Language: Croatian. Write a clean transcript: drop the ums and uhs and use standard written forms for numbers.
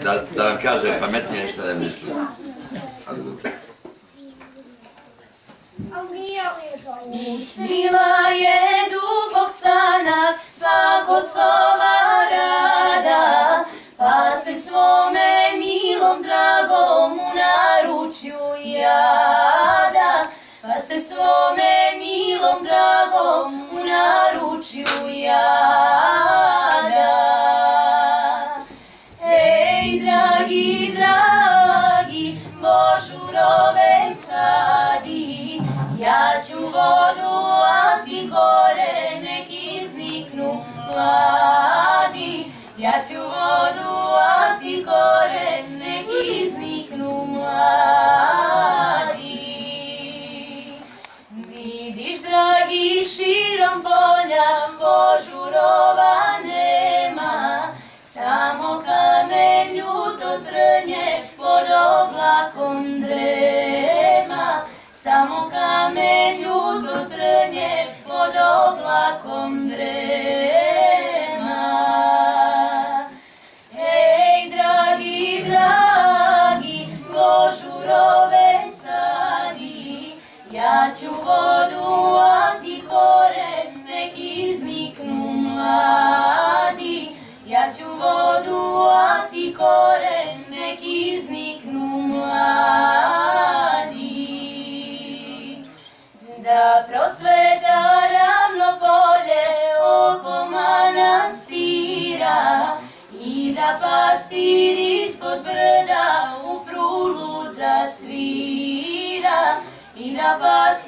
Da vam kaže pametnije nešto da mi čuje. Usnila je dubok sanak sa Kosova rada, pa se svome milom dragom u naručju jada, pa se svome milom dragom u naručju jada. Ej, dragi, dragi, božurove sadi, ja ću vodu, a ti gore nek izniknu mladi. Ja ću vodu, a ti gore nek izniknu mladi. Vidiš, dragi, širom polja božurova nema, samo kamen ljuto trnje pod oblakom drema. Samo kamen ljuto trnje pod oblakom drema. Ej, dragi, dragi, božurove sadi, ja ću vodu, a ti koren nek izniknu mladi. Ja ću vodu, a ti koren nek izniknu mladi. Da procveta ravno polje oko manastira i da pastir ispod brda u frulu zasvira i da pastir